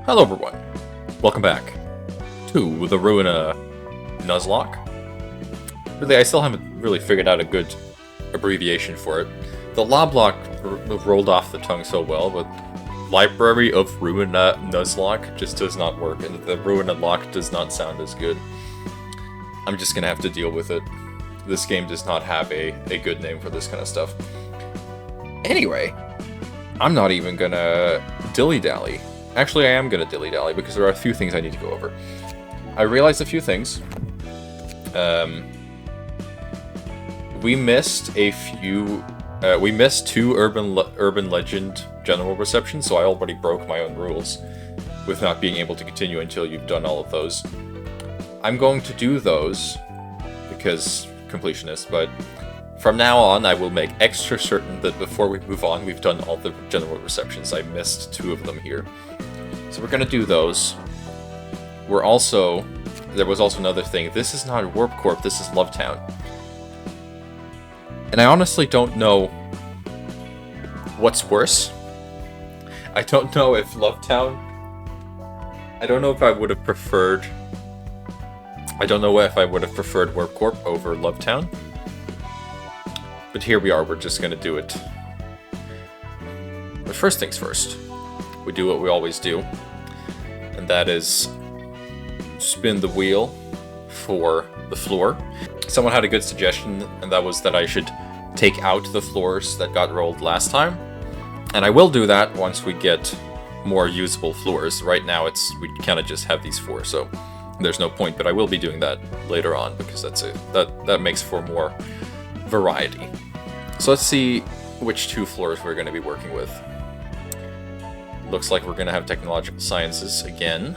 Hello everyone, welcome back to the Ruina Nuzlocke. Really, I still haven't really figured out a good abbreviation for it. The Loblock rolled off the tongue so well, but Library of Ruina Nuzlocke just does not work, and the Ruina Lock does not sound as good. I'm just gonna have to deal with it. This game does not have a good name for this kind of stuff. Anyway, I'm not even gonna dilly-dally. Actually, I am gonna dilly-dally because there are a few things I need to go over. I realized a few things. We missed a few. We missed two urban legend general receptions, so I already broke my own rules with not being able to continue until you've done all of those. I'm going to do those because completionist, but from now on, I will make extra certain that before we move on, we've done all the general receptions. I missed two of them here. So we're gonna do those. There was also another thing. This is not Warp Corp, this is Lovetown. And I honestly don't know what's worse. I don't know if Lovetown... I don't know if I would have preferred... I don't know if I would have preferred Warp Corp over Lovetown. But here we are, we're just gonna do it. But first things first. We do what we always do. And that is spin the wheel for the floor. Someone had a good suggestion, and that was that I should take out the floors that got rolled last time. And I will do that once we get more usable floors. Right now we kind of just have these four, so there's no point, but I will be doing that later on because that makes for more variety. So let's see which two floors we're going to be working with. Looks like we're going to have technological sciences again,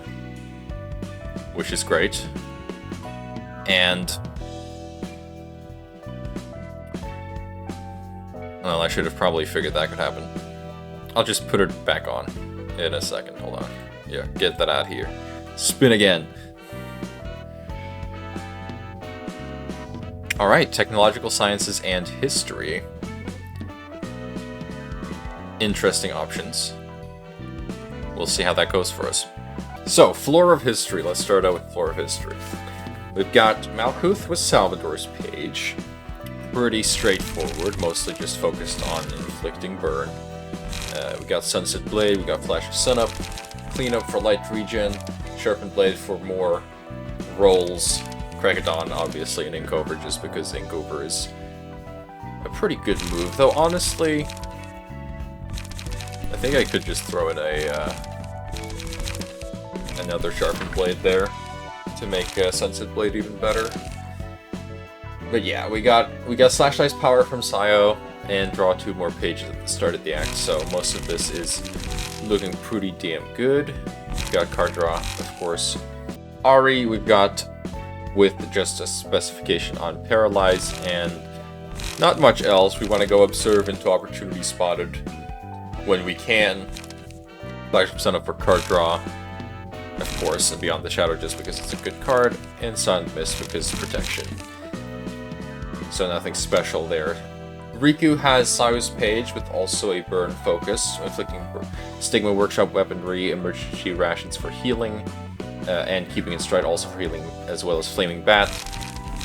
which is great. And well, I should have probably figured that could happen. I'll just put it back on in a second. Hold on. Yeah, get that out here. Spin again. Alright, technological sciences and history. Interesting options. We'll see how that goes for us. So, floor of history. Let's start out with floor of history. We've got Malkuth with Salvador's page. Pretty straightforward, mostly just focused on inflicting burn. We got Sunset Blade, we got Flash of Sunup, Cleanup for light regen, Sharpened Blade for more rolls, Kragadon obviously, and Inkover just because Inkover is a pretty good move. Though honestly, I think I could just throw in another Sharpened Blade there to make Sunset Blade even better. But yeah, we got Slash Dice Power from Sayo and draw two more pages at the start of the act, so most of this is looking pretty damn good. We've got card draw, of course. Ari, we've got with just a specification on Paralyze and not much else. We want to go Observe into Opportunity Spotted when we can. Flash of Sunup for card draw, of course, and Beyond the Shadow just because it's a good card, and Silent Mist because protection. So nothing special there. Riku has Sayo's page with also a burn focus, inflicting Stigma Workshop weaponry, emergency rations for healing, and keeping in stride also for healing, as well as Flaming Bat.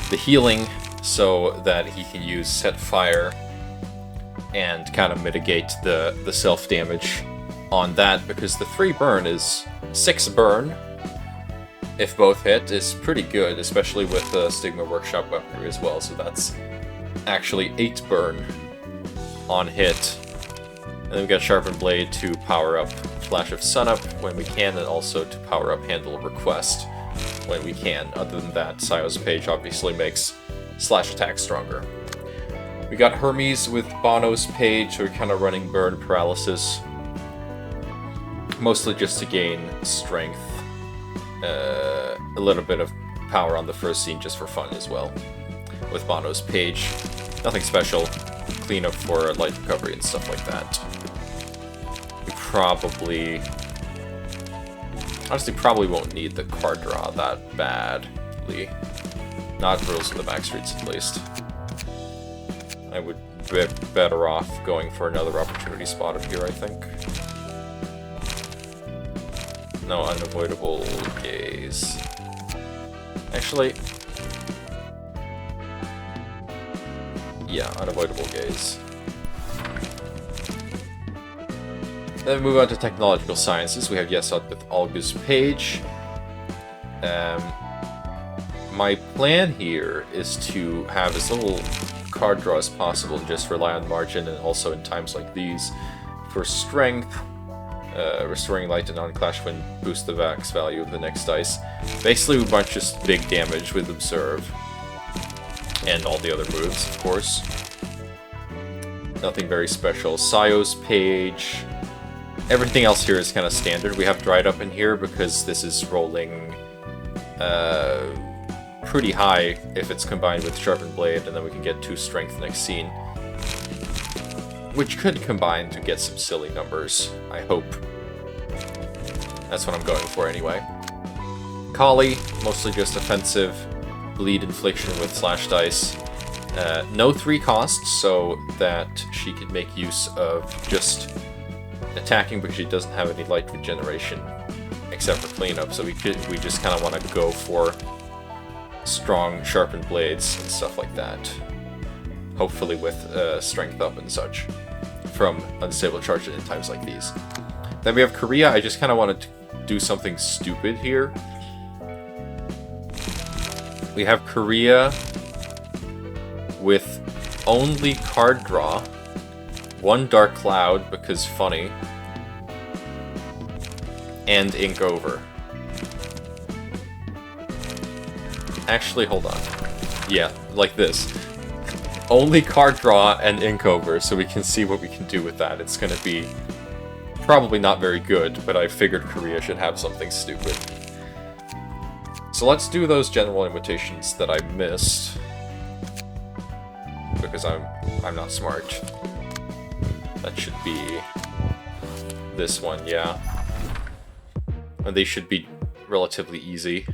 The healing so that he can use Set Fire and kind of mitigate the self-damage on that, because the 3 burn is 6 burn. If both hit, is pretty good, especially with the Stigma Workshop weaponry as well, so that's actually 8 burn on hit. And then we've got Sharpened Blade to power up Flash of Sunup when we can, and also to power up Handle Request when we can. Other than that, Sayo's page obviously makes slash attack stronger. We got Hermes with Bono's page, so we're kind of running burn paralysis. Mostly just to gain strength. A little bit of power on the first scene just for fun as well. With Bono's page. Nothing special. Cleanup for light recovery and stuff like that. We probably won't need the card draw that badly. Not rules in the back streets at least. I would be better off going for another opportunity spot up here, I think. No unavoidable gaze. Actually... yeah, unavoidable gaze. Then we move on to technological sciences. We have Yesod with Olga's page. My plan here is to have as little card draw as possible and just rely on margin, and also in times like these for strength, restoring light and non-clash when boost the max value of the next dice. Basically we want just big damage with Observe. And all the other moves, of course. Nothing very special. Sayo's page. Everything else here is kind of standard. We have Dried Up in here because this is rolling pretty high if it's combined with Sharpened Blade, and then we can get 2 strength next scene. Which could combine to get some silly numbers, I hope. That's what I'm going for anyway. Kali, mostly just offensive. Bleed Infliction with Slash Dice. No 3 costs, so that she could make use of just attacking because she doesn't have any light regeneration except for cleanup, so we just kind of want to go for strong sharpened blades and stuff like that. Hopefully with strength up and such from unstable charge in times like these. Then we have Korea. I just kind of wanted to do something stupid here. We have Korea with only card draw, 1 Dark Cloud because funny, and Ink Over. Actually, hold on. Yeah, like this. Only card draw and Ink Over, so we can see what we can do with that. It's gonna be probably not very good, but I figured Korea should have something stupid. So let's do those general invitations that I missed. Because I'm not smart. That should be this one, yeah. And they should be relatively easy.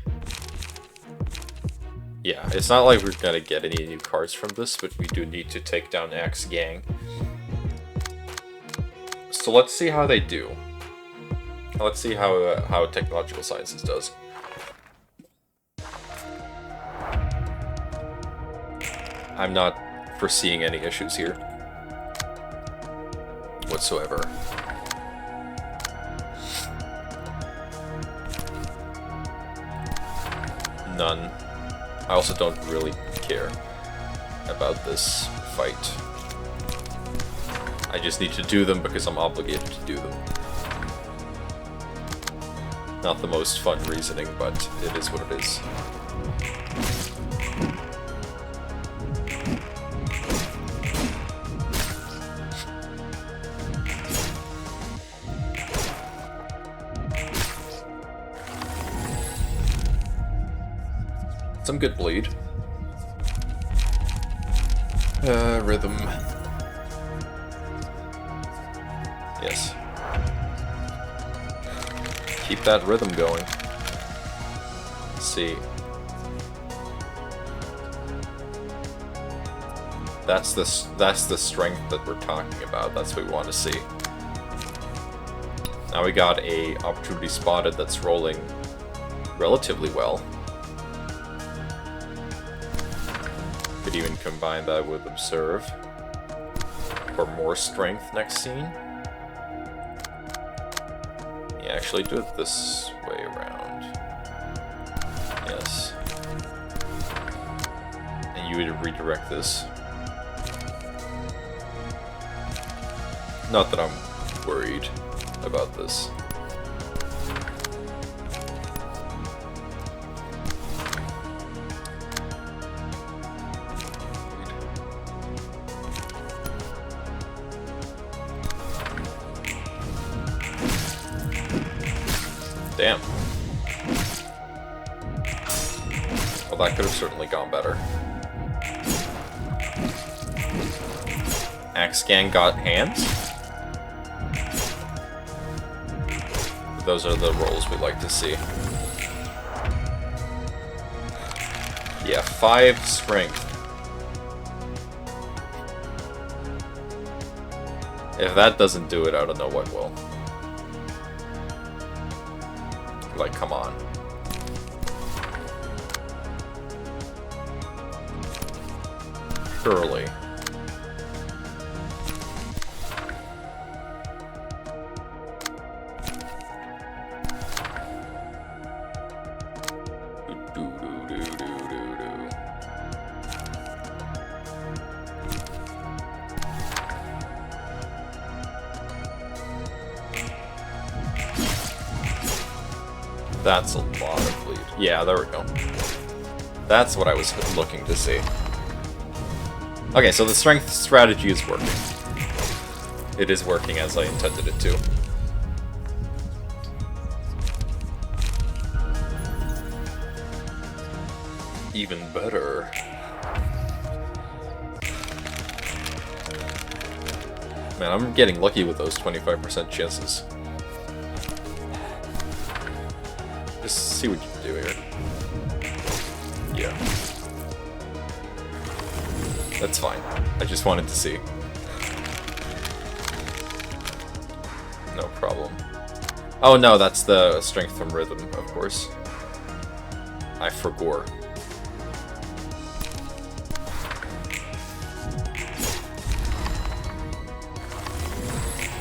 Yeah, it's not like we're gonna get any new cards from this, but we do need to take down Axe Gang. So let's see how they do. Let's see how Technological Sciences does. I'm not foreseeing any issues here whatsoever. None. I also don't really care about this fight. I just need to do them because I'm obligated to do them. Not the most fun reasoning, but it is what it is. Some good bleed. Rhythm. Yes. Keep that rhythm going. Let's see. That's the strength that we're talking about. That's what we want to see. Now we got a opportunity spotted that's rolling relatively well. Could even combine that with Observe for more strength next scene. Yeah, actually do it this way around. Yes. And you would redirect this. Not that I'm worried about this. Damn. Well, that could have certainly gone better. Axe Gang got hands? Those are the rolls we like to see. Yeah, 5 strength. If that doesn't do it, I don't know what will. Like, come on. Surely. That's a lot of bleed. Yeah, there we go. That's what I was looking to see. Okay, so the strength strategy is working. It is working as I intended it to. Even better. Man, I'm getting lucky with those 25% chances. Just see what you can do here. Yeah. That's fine. I just wanted to see. No problem. Oh no, that's the strength from rhythm, of course. I forgot.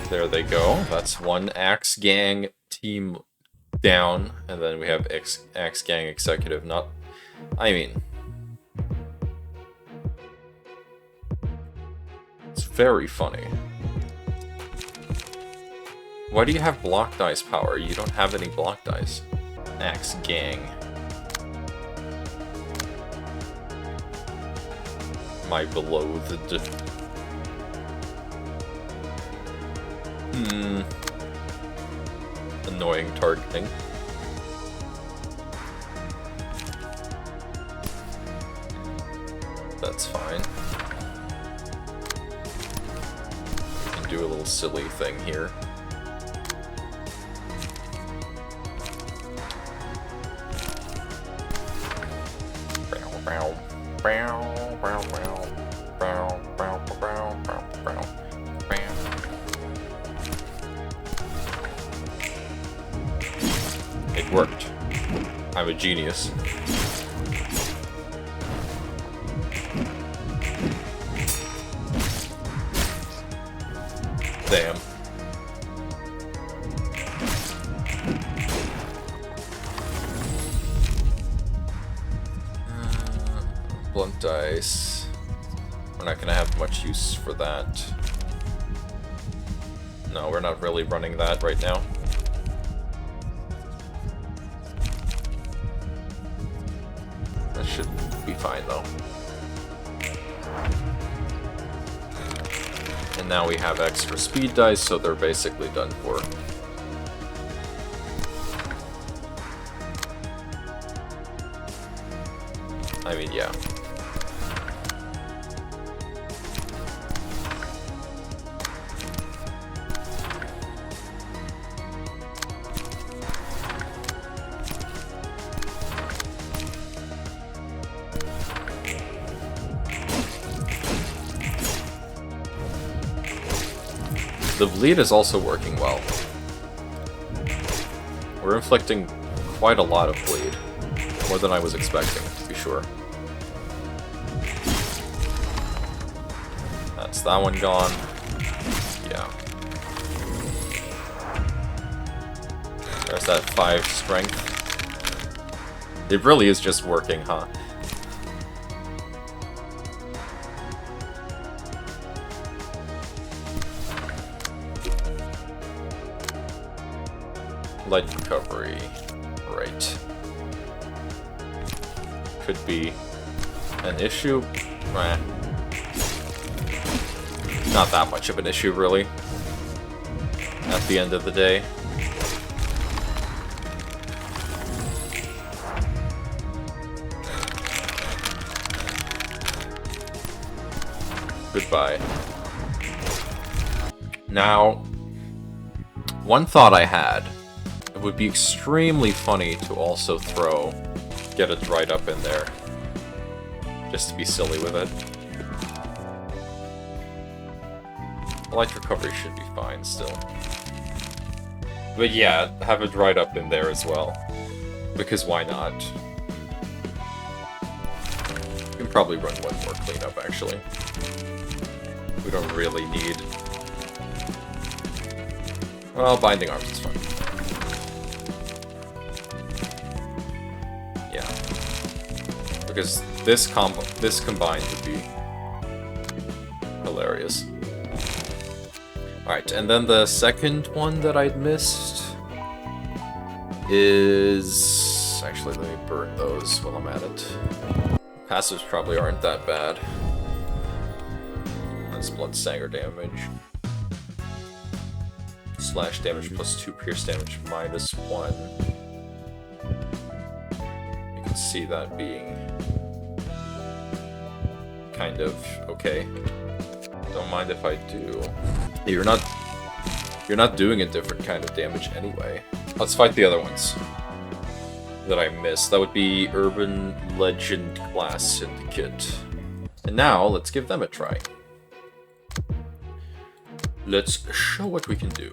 There they go. That's one Axe Gang team down, and then we have Axe Gang Executive. Not, I mean, it's very funny. Why do you have block dice power? You don't have any block dice. Axe Gang. My beloved. Annoying targeting. That's fine. We can do a little silly thing here. It worked. I'm a genius. Damn. Blunt dice. We're not gonna have much use for that. No, we're not really running that right now. That should be fine though. And now we have extra speed dice, so they're basically done for. I mean, yeah. The bleed is also working well. We're inflicting quite a lot of bleed. More than I was expecting, to be sure. That's that one gone. Yeah. There's that 5 strength. It really is just working, huh? Light recovery. Right. Could be an issue. Not that much of an issue, really. At the end of the day. Goodbye. Now, one thought I had. It would be extremely funny to also get a dried up in there. Just to be silly with it. Light recovery should be fine still. But yeah, have it right up in there as well. Because why not? You can probably run one more cleanup, actually. We don't really need... Well, Binding Arms is fine. Yeah. Because this combined would be hilarious. Alright, and then the second one that I'd missed is... Actually, let me burn those while I'm at it. Passives probably aren't that bad. That's Bloodsanger damage. Slash damage plus 2 pierce damage minus 1. You can see that being kind of okay. Don't mind if I do. You're not doing a different kind of damage anyway. Let's fight the other ones that I missed. That would be Urban Legend Class Syndicate. And now, let's give them a try. Let's show what we can do.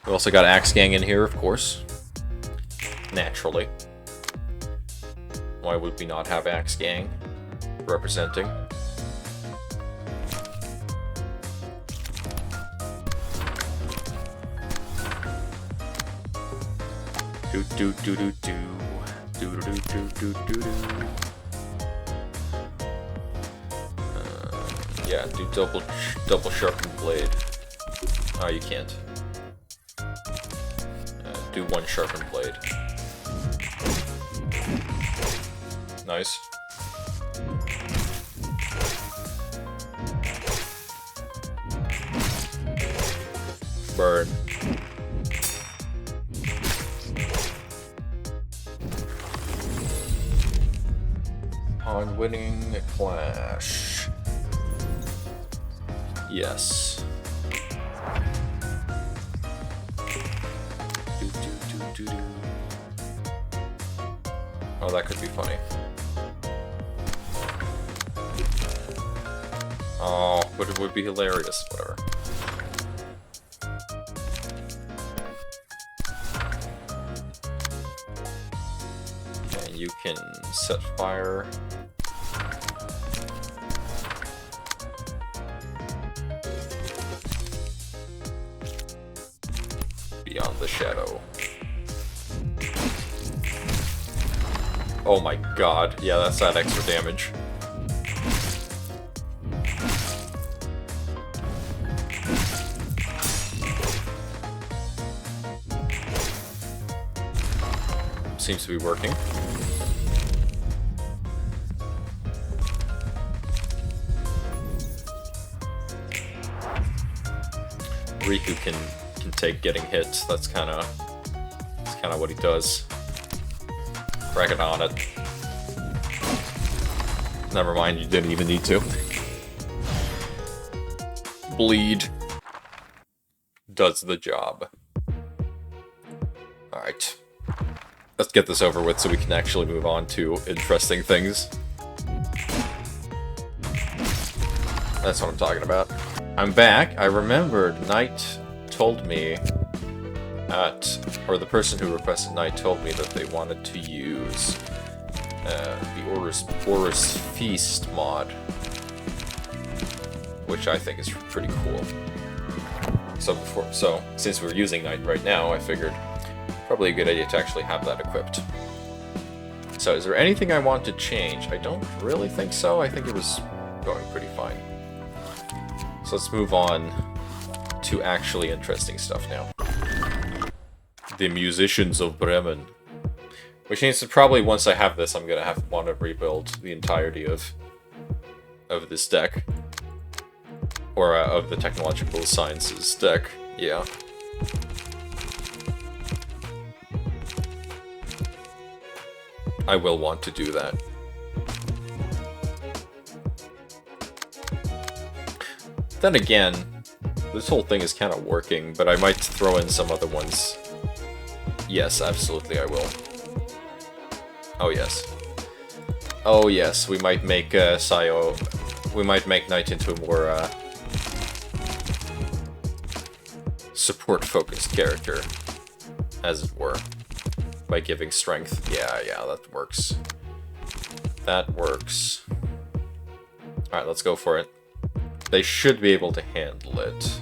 We also got Axe Gang in here, of course. Naturally. Why would we not have Axe Gang representing? Do do do do do do do do do do do. Yeah, do double sharpened blade. Oh, you can't. Do one sharpened blade. Nice. Burn. On winning a clash. Yes. Oh, that could be funny. Oh, but it would be hilarious. Whatever. Okay, you can set fire. Beyond the shadow. Oh my god, yeah, that's that extra damage. Seems to be working. Riku can take getting hit. That's kind of what he does. Crack it on it. Never mind, you didn't even need to. Bleed does the job. Alright. Let's get this over with so we can actually move on to interesting things. That's what I'm talking about. I'm back. I remembered Knight told me or the person who requested Knight told me that they wanted to use the Orus Feast mod, which I think is pretty cool. So since we're using Knight right now, I figured probably a good idea to actually have that equipped. So is there anything I want to change? I don't really think so. I think it was going pretty fine. So let's move on to actually interesting stuff now. The Musicians of Bremen. Which means that probably once I have this, I'm gonna want to rebuild the entirety of this deck. Or of the Technological Sciences deck, yeah. I will want to do that. Then again, this whole thing is kind of working, but I might throw in some other ones. Yes, absolutely I will. Oh yes. Oh yes, we might make Sayo... We might make Knight into a more support-focused character, as it were, by giving strength. Yeah, that works. That works. Alright, let's go for it. They should be able to handle it.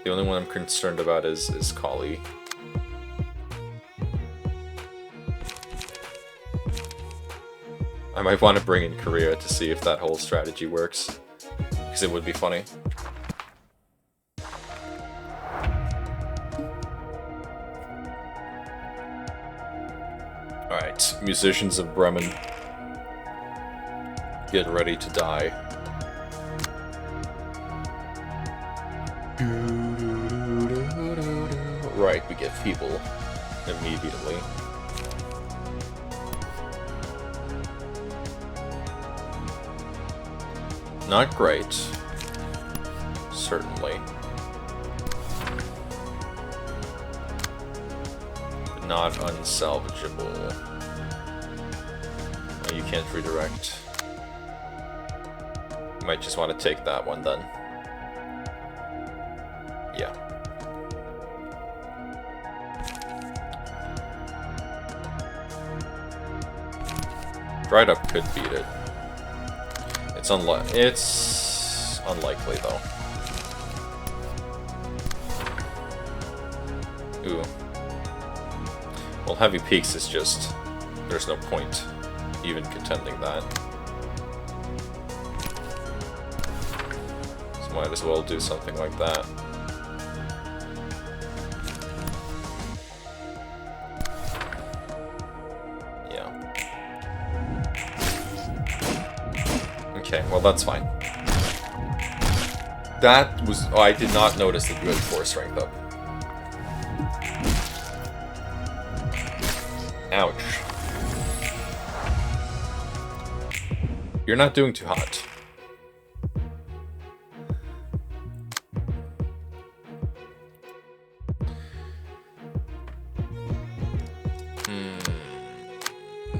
The only one I'm concerned about is Kali. I might want to bring in Korea to see if that whole strategy works, because it would be funny. Alright, musicians of Bremen, get ready to die. Right, we get people immediately. Not great, certainly. But not unsalvageable. Oh, you can't redirect. You might just want to take that one then. Yeah. Dried up could beat it. It's unlikely though. Ooh. Well, heavy peaks is just... there's no point even contending that. So might as well do something like that. Okay, well that's fine. That was... oh, I did not notice that you had 4 strength up. Ouch. You're not doing too hot.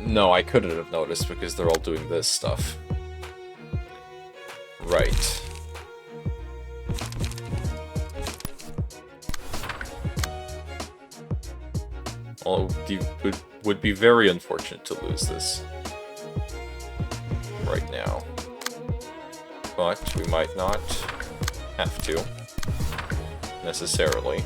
No, I couldn't have noticed because they're all doing this stuff. Right. Well, it would be very unfortunate to lose this right now. But we might not have to, necessarily.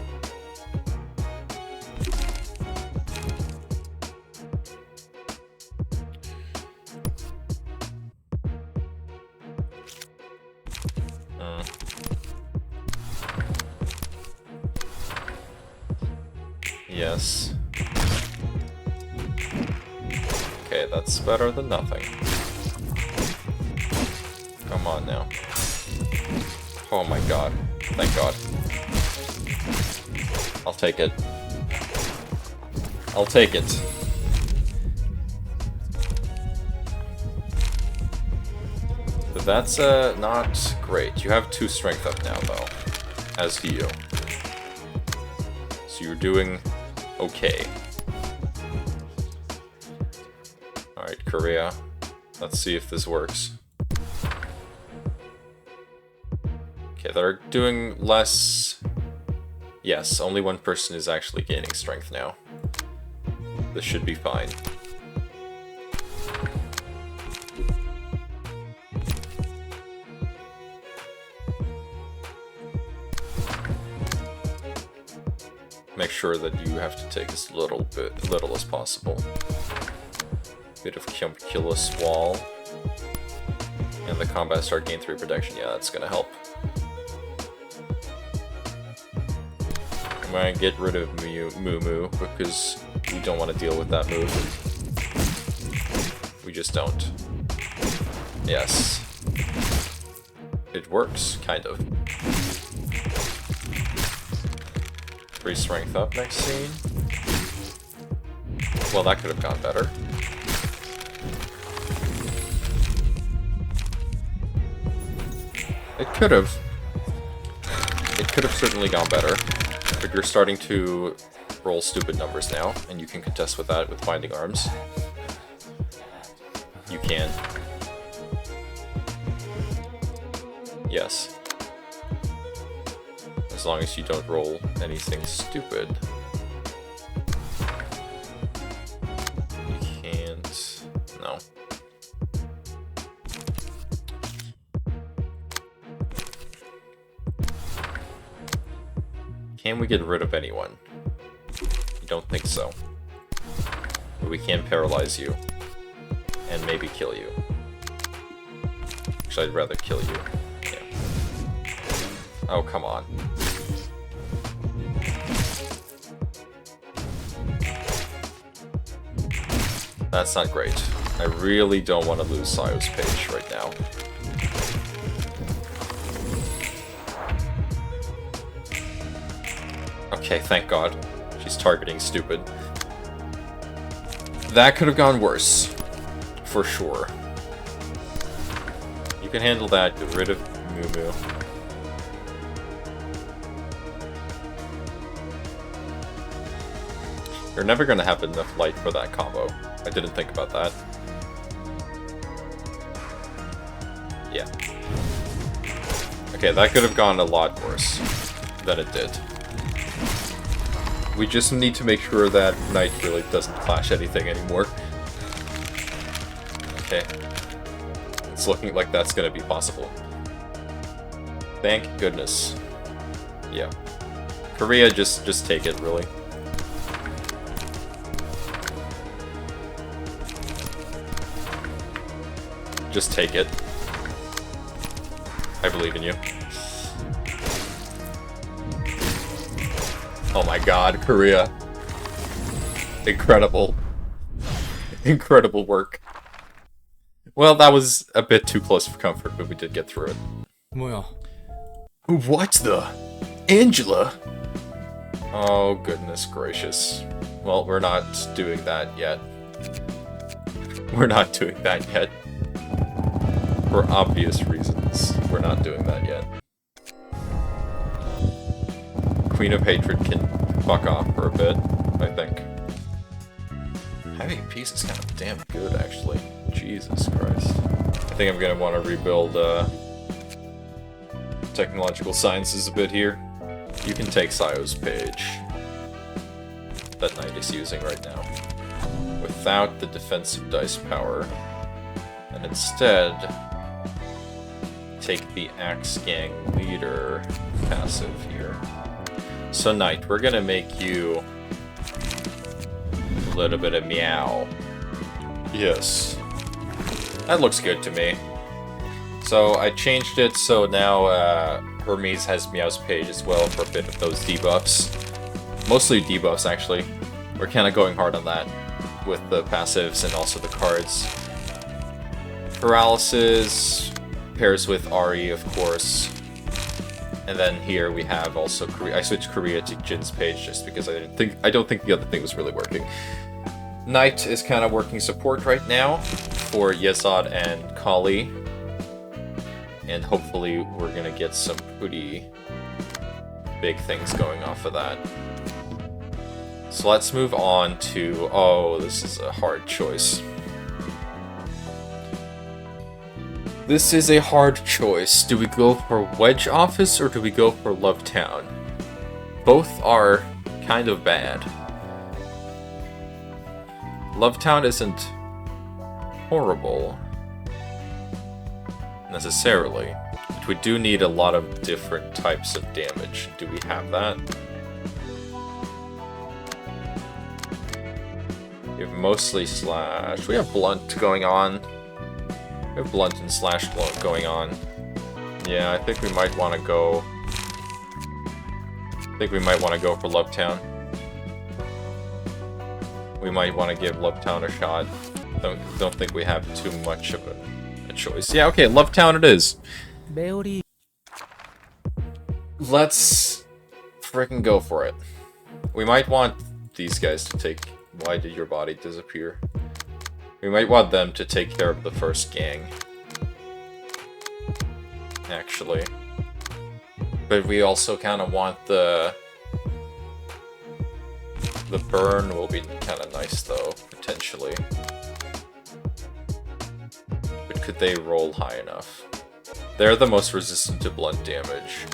Yes. Okay, that's better than nothing. Come on now. Oh my god. Thank god. I'll take it. I'll take it. But that's not great. You have 2 strength up now though. As do you. So you're doing okay. Alright, Korea. Let's see if this works. Okay, they're doing less... yes, only one person is actually gaining strength now. This should be fine. Make sure that you have to take as little as possible. Bit of Cumulus Wall. And the combat start gain 3 protection. Yeah, that's gonna help. I'm gonna get rid of Moo because we don't want to deal with that move. We just don't. Yes. It works, kind of. 3 strength up next scene. Well, that could have gone better. It could have. It could have certainly gone better. But you're starting to roll stupid numbers now, and you can contest with that with Binding Arms. You can. Yes. As long as you don't roll anything stupid. You can't... No. Can we get rid of anyone? I don't think so. But we can paralyze you. And maybe kill you. Actually, I'd rather kill you. Yeah. Oh, come on. That's not great. I really don't want to lose Sayo's page right now. Okay, thank God. She's targeting stupid. That could have gone worse. For sure. You can handle that. Get rid of Moo Moo. You're never going to have enough light for that combo. I didn't think about that. Yeah. Okay, that could have gone a lot worse than it did. We just need to make sure that Knight really doesn't clash anything anymore. Okay. It's looking like that's gonna be possible. Thank goodness. Yeah. Korea, just take it, really. Just take it. I believe in you. Oh my god, Korea. Incredible. Incredible work. Well, that was a bit too close for comfort, but we did get through it. What the? Angela? Oh, goodness gracious. Well, we're not doing that yet. We're not doing that yet. For obvious reasons, we're not doing that yet. Queen of Hatred can fuck off for a bit, I think. Having peace is kind of damn good, actually. Jesus Christ. I think I'm gonna want to rebuild technological sciences a bit here. You can take Sayo's page that Knight is using right now without the defensive dice power, and instead take the Axe Gang Leader passive here. So Knight, we're gonna make you a little bit of meow. Yes. That looks good to me. So I changed it so now Hermes has Meow's page as well for a bit of those debuffs. Mostly debuffs, actually. We're kind of going hard on that with the passives and also the cards. Paralysis pairs with Ari, of course. And then here we have also Korea. I switched Korea to Jin's page just because I don't think the other thing was really working. Knight is kind of working support right now for Yezad and Kali. And hopefully we're gonna get some pretty big things going off of that. So let's move on to... Oh, this is a hard choice. This is a hard choice. Do we go for Wedge Office or do we go for Love Town? Both are kind of bad. Love Town isn't horrible, necessarily. But we do need a lot of different types of damage. Do we have that? We have mostly slash. We have blunt going on. We have blunt and slash going on. Yeah, I think we might want to go... for Love Town. We might want to give Love Town a shot. Don't think we have too much of a choice. Yeah, okay, Love Town it is. Let's freaking go for it. We might want these guys to take... Why did your body disappear? We might want them to take care of the first gang. Actually. But we also kind of want the burn will be kind of nice though, potentially. But could they roll high enough? They're the most resistant to blunt damage.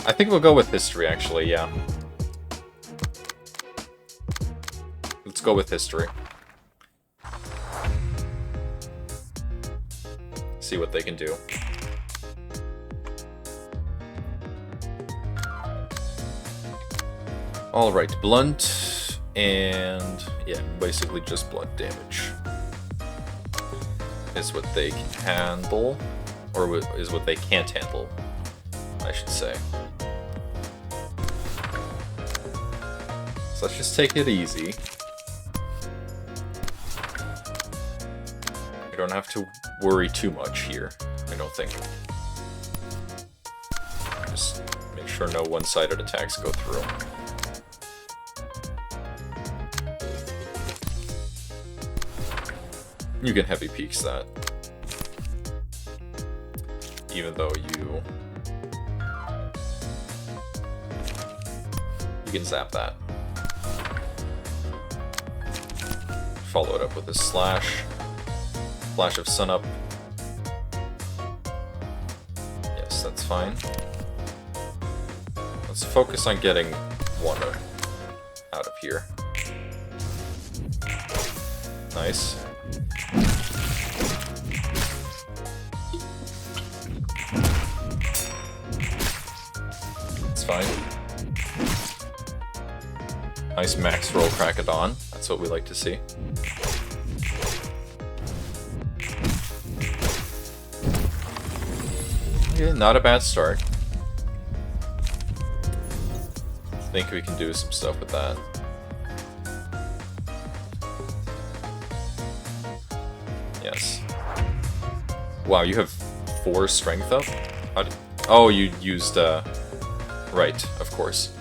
I think we'll go with history, actually, yeah. Let's go with history. See what they can do. Alright, blunt, and yeah, basically just blunt damage is what they can handle, or is what they can't handle, I should say. So let's just take it easy. We don't have to worry too much here, I don't think. Just make sure no one-sided attacks go through. You can heavy peaks that. Even though you can zap that. Follow it up with a slash. Flash of sun up. Yes, that's fine. Let's focus on getting one out of here. Nice. It's fine. Nice max roll Krakadon. That's what we like to see. Okay, not a bad start. I think we can do some stuff with that. Yes. Wow, you have 4 strength up? Oh, you used, right, of course.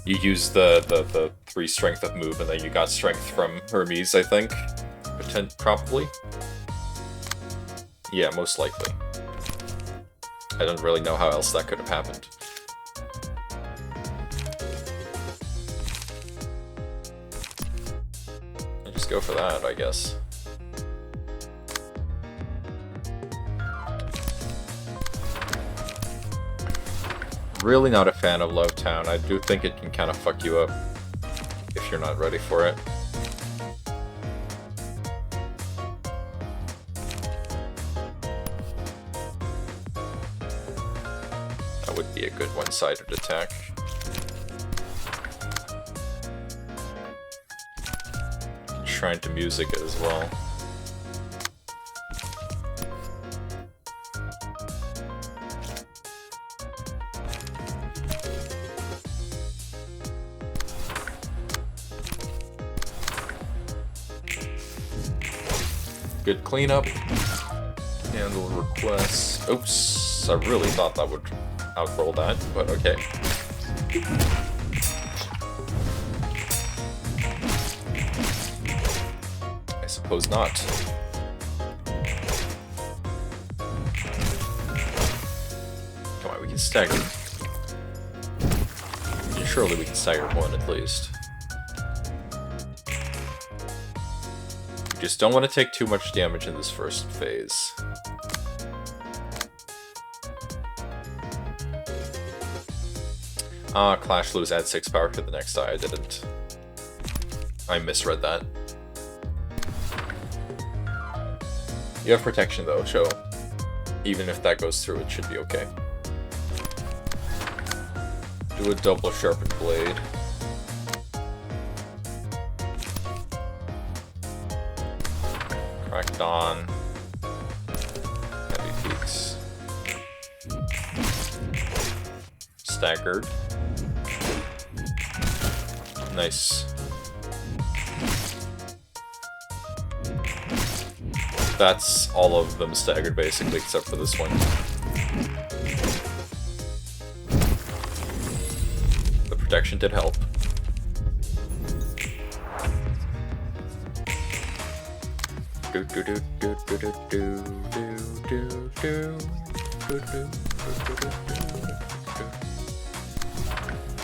You used the 3 strength up move, and then you got strength from Hermes, I think. Probably? Yeah, most likely. I don't really know how else that could have happened. I just go for that, I guess. Really not a fan of Love Town. I do think it can kind of fuck you up if you're not ready for it. That would be a good one-sided attack. Shrine to Music as well. Good cleanup. Handle requests. Oops, I really thought that would outroll that, but okay. I suppose not. Come on, we can stagger. Yeah, surely we can stagger one at least. Just don't want to take too much damage in this first phase. Clash lose, add 6 power to the next die. I didn't. I misread that. You have protection though, so even if that goes through, it should be okay. Do a double sharpened blade. Cracked on. Heavy peaks. Staggered. Nice. That's all of them staggered basically, except for this one. The protection did help. Do do do do do do do do do do do.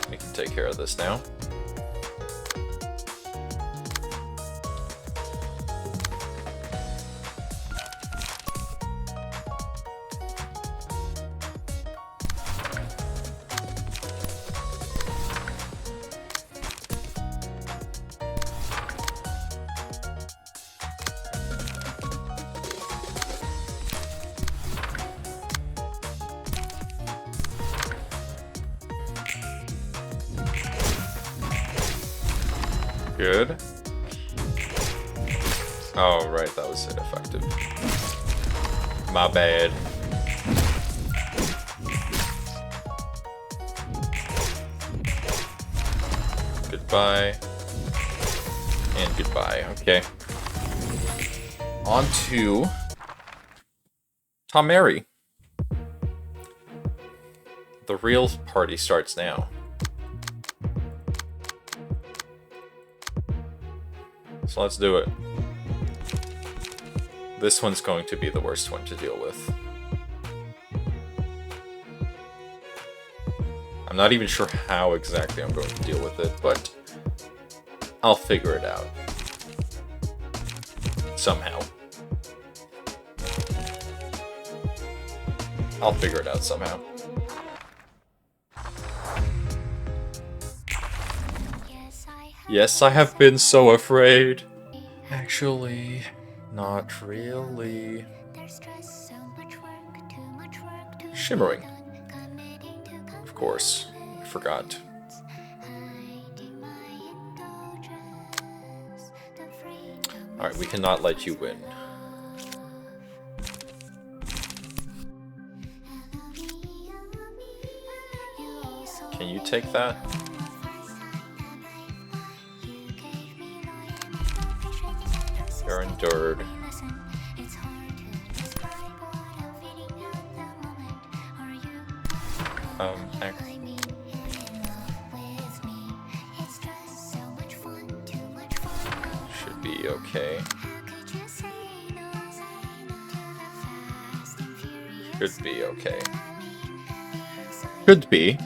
We can take care of this now. Good. Oh, right, that was ineffective. My bad. Goodbye. And goodbye. Okay. On to Tom Mary. The real party starts now. So let's do it. This one's going to be the worst one to deal with. I'm not even sure how exactly I'm going to deal with it, but I'll figure it out. Somehow. I'll figure it out somehow. Yes, I have been so afraid. Actually, not really. Shimmering. Of course, I forgot. Alright, we cannot let you win. Can you take that? You're endured. Should be okay. Should be okay. Could be.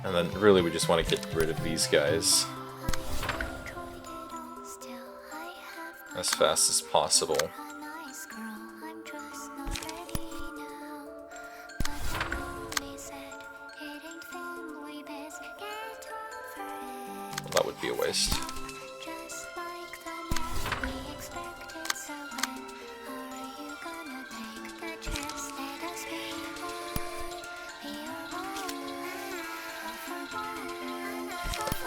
And then really we just want to get rid of these guys as fast as possible. Well, that would be a waste.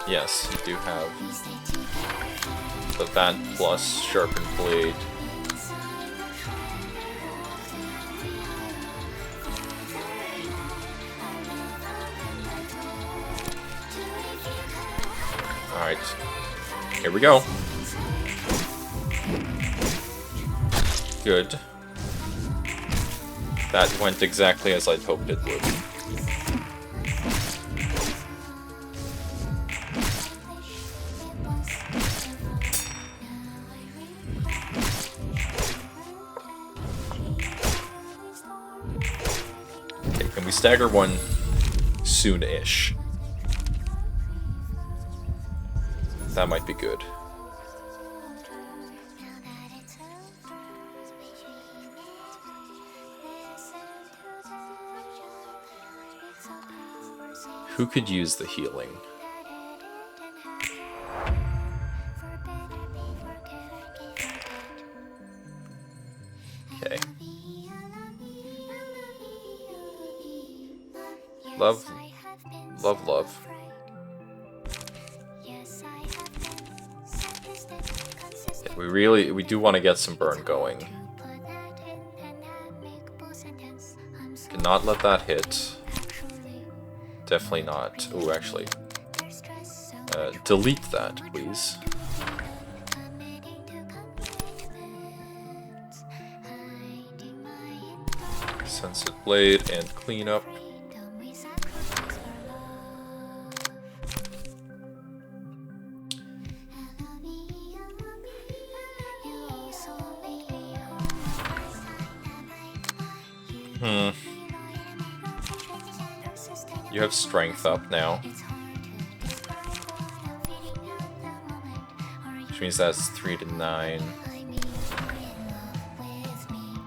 Yes, you do have the that plus sharpened blade. Alright, here we go. Good. That went exactly as I'd hoped it would. Okay, can we stagger one soon-ish? That might be good. Who could use the healing? Okay. Love. Love, love. We do want to get some burn going. Cannot let that hit. Definitely not. Oh, actually. Delete that, please. Sensitive blade and clean up. You have strength up now. Which means that's 3 to 9.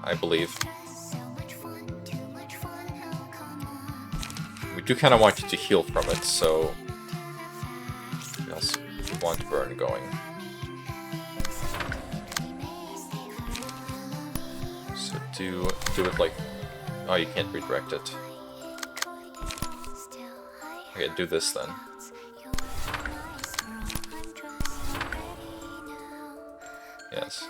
I believe. We do kind of want you to heal from it, so we also want burn going. So do it like... Oh, you can't redirect it. Okay, do this then. Yes.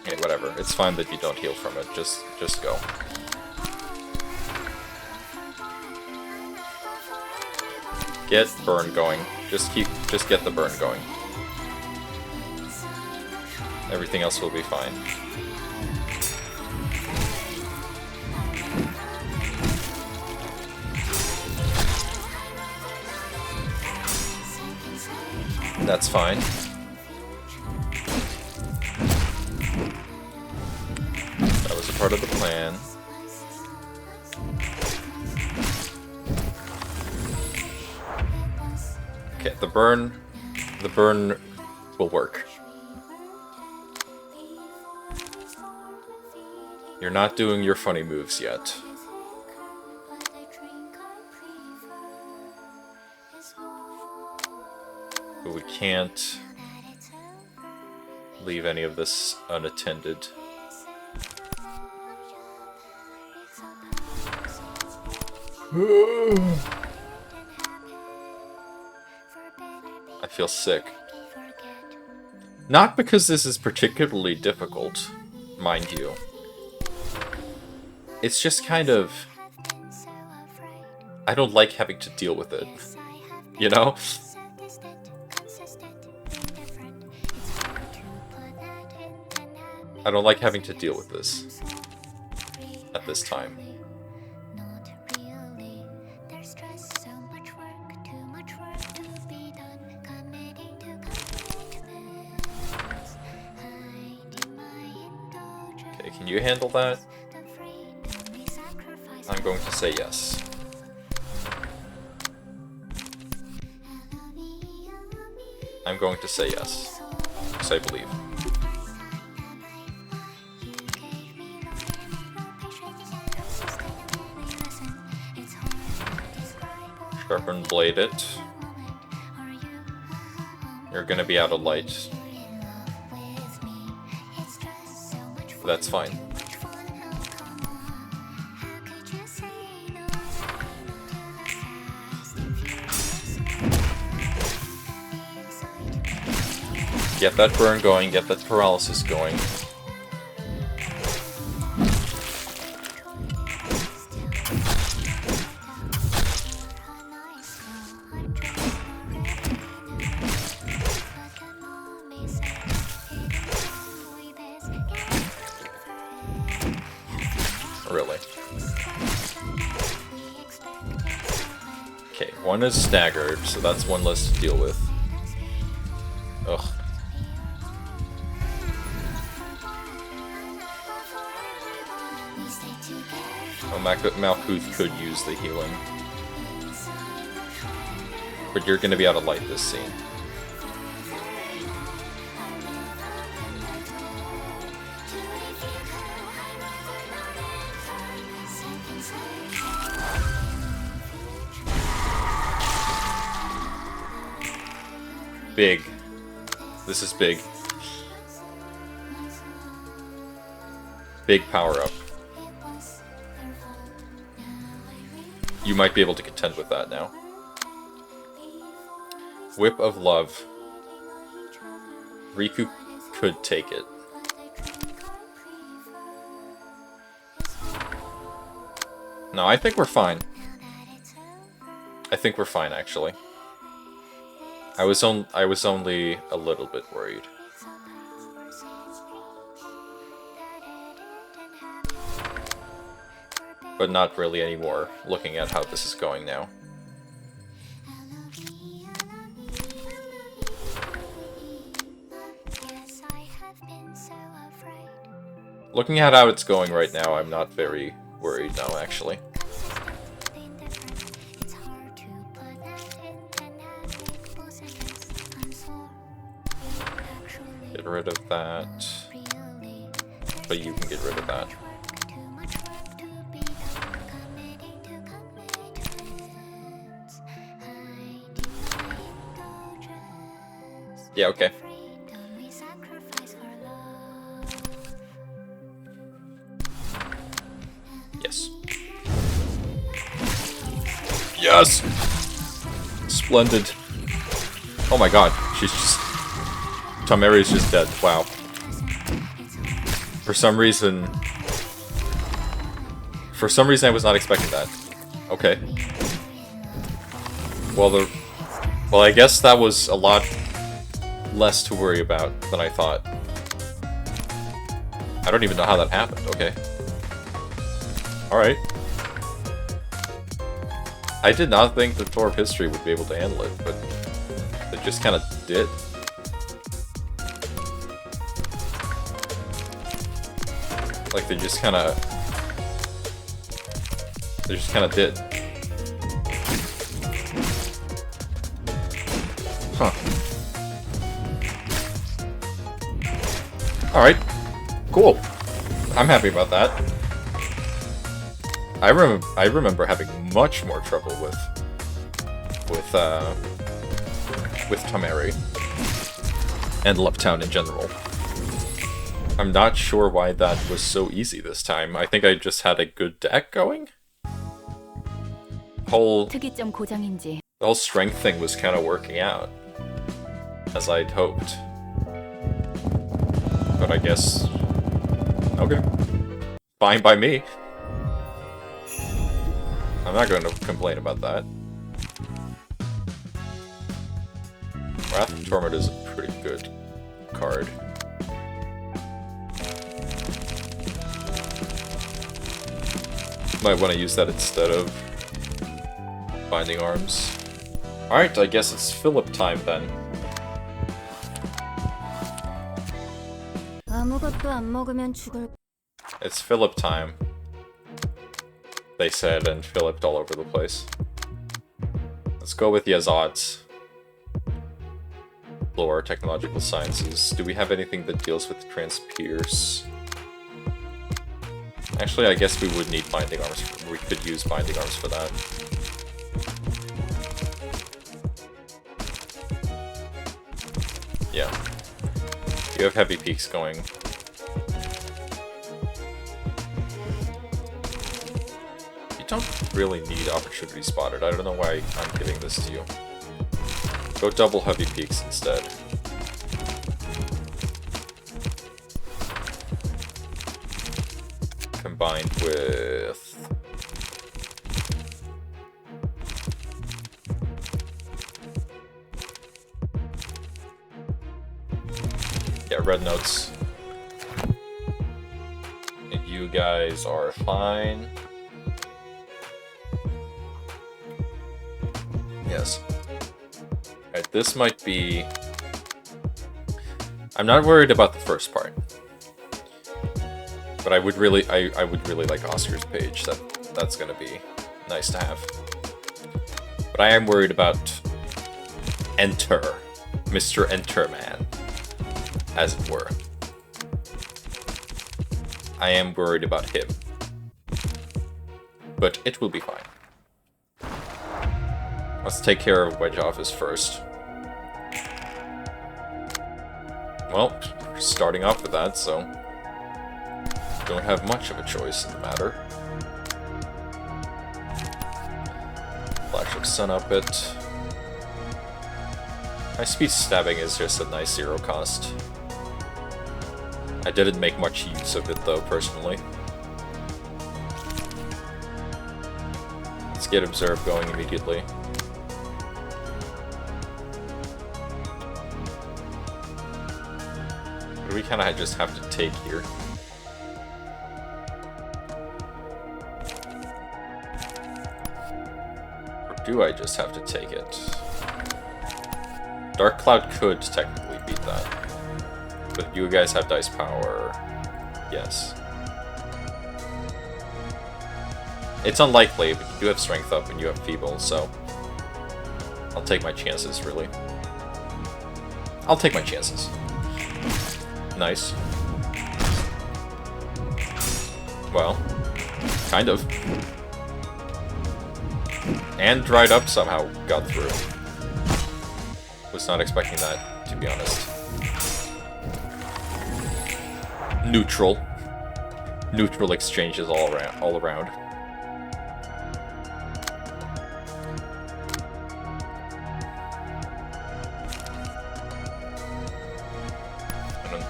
Okay, whatever. It's fine that you don't heal from it. Just go. Get burn going. Just get the burn going. Everything else will be fine. That's fine. That was a part of the plan. Okay, the burn will work. You're not doing your funny moves yet. But we can't leave any of this unattended. I feel sick. Not because this is particularly difficult, mind you. It's just kind of... I don't like having to deal with it. You know? I don't like having to deal with this. At this time. Okay, can you handle that? I'm going to say yes. I'm going to say yes. Because I believe. Sharpen blade it. You're gonna be out of light. That's fine. Get that burn going, get that paralysis going. Really. Okay, one is staggered, so that's one less to deal with. Ugh. Oh, Malkuth could use the healing. But you're gonna be out of light this scene. Big. This is big. Big power up. You might be able to contend with that now. Whip of Love. Riku could take it. No, I think we're fine. I think we're fine, actually. I was only a little bit worried. But not really anymore, looking at how this is going now. Looking at how it's going right now, I'm not very worried now, actually. Get rid of that. But you can get rid of that. Yeah, okay. Yes! Splendid. Oh my god, she's just... Tameri is just dead. Wow. For some reason I was not expecting that. Okay. Well, I guess that was a lot less to worry about than I thought. I don't even know how that happened. Okay. Alright. I did not think the Tour of History would be able to handle it, but it just kind of did. Like, they just kind of did. Huh. Alright. Cool. I'm happy about that. I remember having much more trouble with Tameri and Luptown in general. I'm not sure why that was so easy this time. I think I just had a good deck going. The whole strength thing was kind of working out as I'd hoped. But I guess... okay. Fine by me. I'm not going to complain about that. Wrath of Torment is a pretty good card. Might want to use that instead of Binding Arms. Alright, I guess it's Philip time then. It's Philip time, they said, and Philip all over the place. Let's go with Yazad's. Lore, Technological Sciences. Do we have anything that deals with Transpierce? Actually, I guess we would need Binding Arms. We could use Binding Arms for that. Yeah. You have Heavy Peaks going. You don't really need Opportunity Spotted. I don't know why I'm giving this to you. Go double Heavy Peaks instead. Combined with... yeah, Red Notes. And you guys are fine. Yes. Alright, this might be... I'm not worried about the first part. But I would really like Oscar's page. That's gonna be nice to have. But I am worried about Enter. Mr. Enterman. As it were. I am worried about him. But it will be fine. Let's take care of Wedge Office first. Well, we're starting off with that, so... don't have much of a choice in the matter. Flash of Sun up it. My speed stabbing is just a nice zero cost. I didn't make much use of it though, personally. Let's get Observe going immediately. We kind of just have to take here. Or do I just have to take it? Dark Cloud could technically beat that. But you guys have dice power. Yes. It's unlikely, but you do have strength up and you have feeble, so... I'll take my chances, really. I'll take my chances. Nice. Well, kind of. And Dried Up somehow got through. Was not expecting that, to be honest. Neutral. Neutral exchanges all around.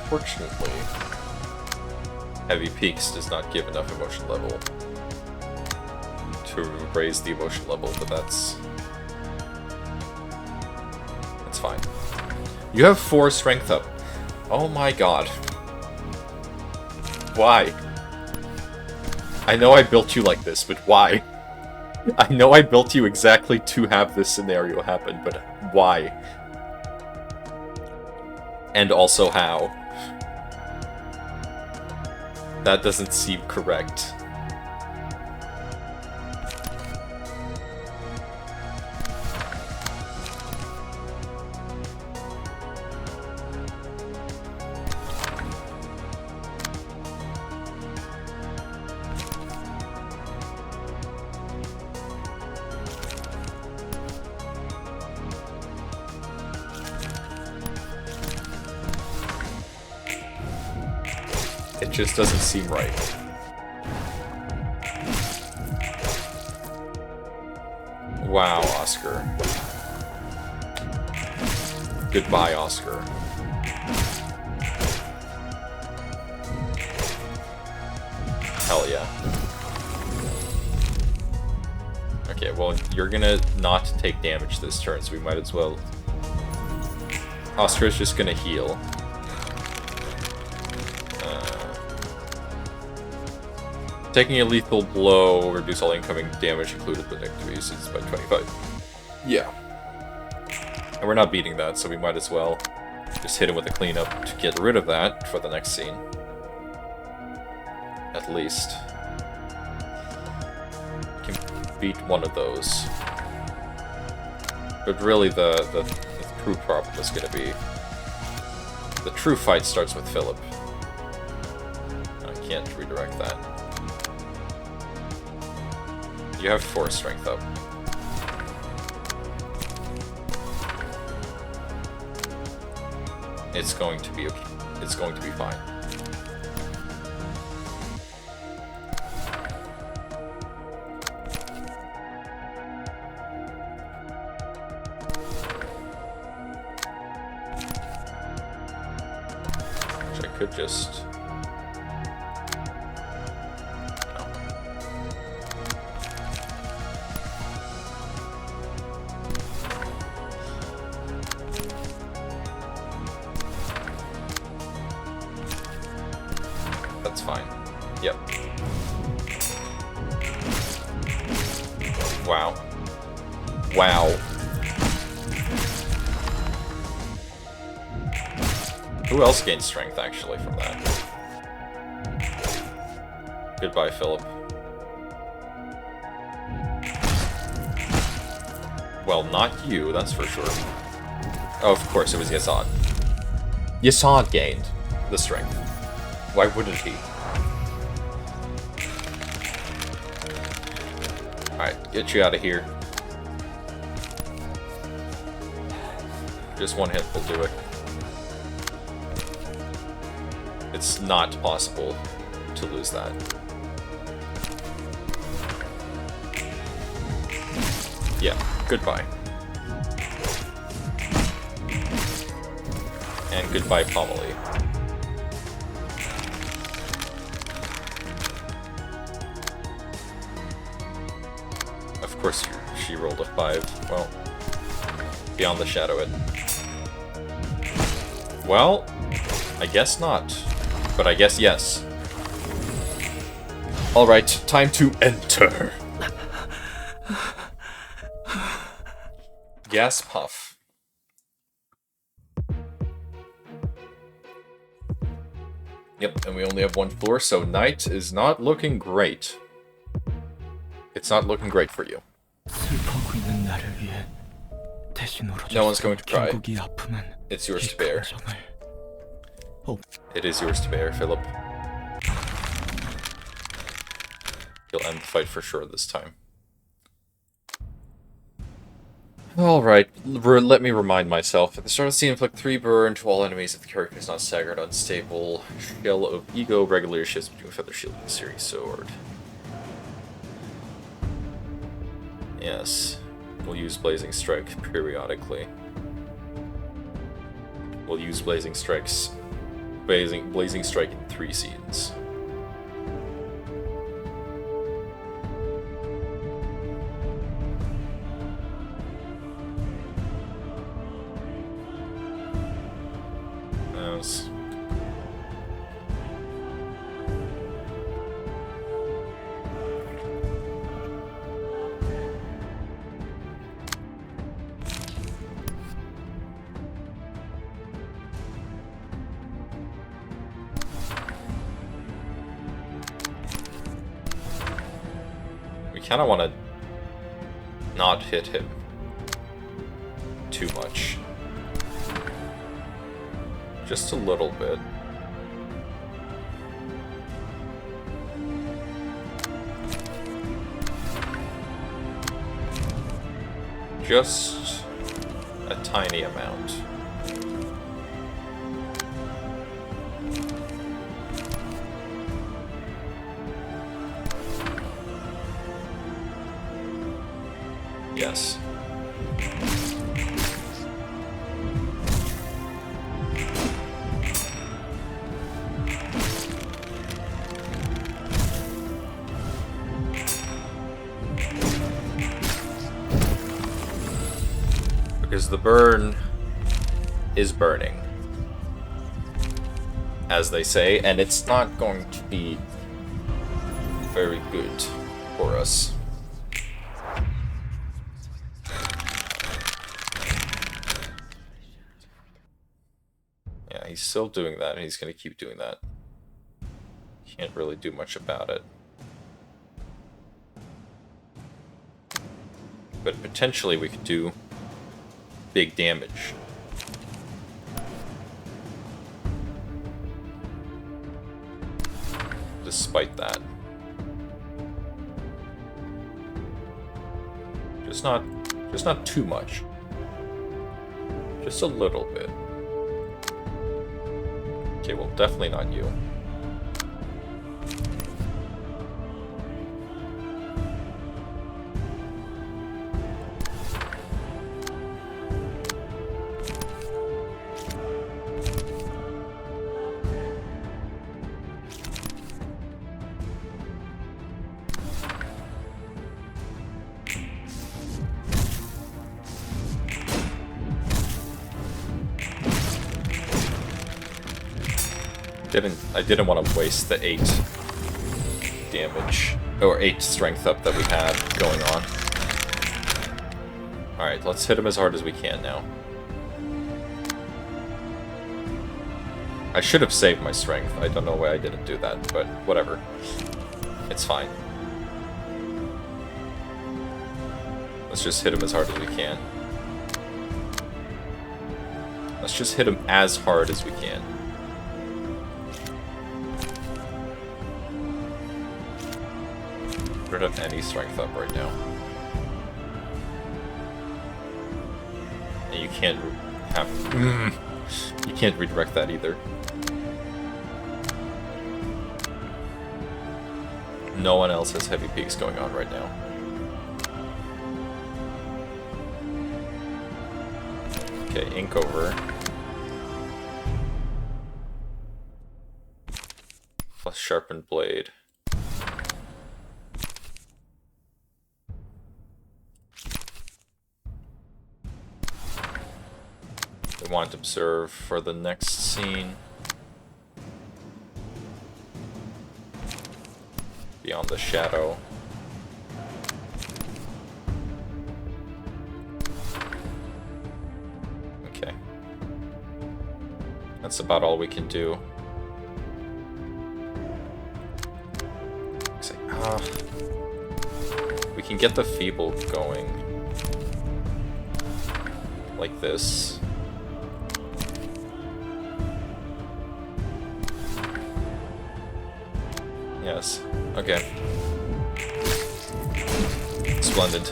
Unfortunately, Heavy Peaks does not give enough emotion level to raise the emotion level, but that's fine. You have 4 strength up. Oh my god. Why? I know I built you like this, but why? I know I built you exactly to have this scenario happen, but why? And also how? That doesn't seem correct. It just doesn't seem right. Wow, Oscar. Goodbye, Oscar. Hell yeah. Okay, well, you're gonna not take damage this turn, so we might as well... Oscar's just gonna heal. Taking a lethal blow will reduce all incoming damage included with activities by 25. Yeah. And we're not beating that, so we might as well just hit him with a cleanup to get rid of that for the next scene. At least. Can beat one of those. But really the true problem is going to be... The true fight starts with Philip. I can't redirect that. You have 4 strength up. It's going to be okay. It's going to be fine. Which I could just... That's fine. Yep. Wow. Wow. Who else gained strength, actually, from that? Goodbye, Philip. Well, not you, that's for sure. Oh, of course, it was Yasad. Yasad gained the strength. Why wouldn't he? Alright, get you out of here. Just one hit will do it. It's not possible to lose that. Yeah, goodbye. And goodbye, Pomeli. Of course, she rolled a 5. Well, beyond the shadow it. Well, I guess not. But I guess yes. Alright, time to enter. Gas puff. Yep, and we only have 1 floor, so night is not looking great. It's not looking great for you. No one's going to cry. It's yours to bear. It is yours to bear, Philip. You'll end the fight for sure this time. Alright, let me remind myself. At the start of the scene, inflict 3 burn to all enemies if the character is not staggered, unstable. Shell of Ego regularly shifts between Feather Shield and Series Sword. Yes. We'll use Blazing Strike periodically. We'll use Blazing Strikes Blazing Strike in 3 scenes. Kind of want to not hit him too much. Just a little bit. Just a tiny amount. Yes. Because the burn is burning, as they say, and it's not going to be very good for us. He's still doing that, and he's going to keep doing that. Can't really do much about it. But potentially we could do big damage. Despite that. Just not too much. Just a little bit. Okay, well, definitely not you. I didn't want to waste the 8 damage, or 8 strength up that we had going on. Alright, let's hit him as hard as we can now. I should have saved my strength. I don't know why I didn't do that, but whatever. It's fine. Let's just hit him as hard as we can. Let's just hit him as hard as we can. I don't have any strength up right now. And you can't have... You can't redirect that either. No one else has heavy peaks going on right now. Okay, ink over. Plus sharpened blade. We want to observe for the next scene. Beyond the shadow. Okay. That's about all we can do. We can get the feeble going. Like this. Yes. Okay. Splendid.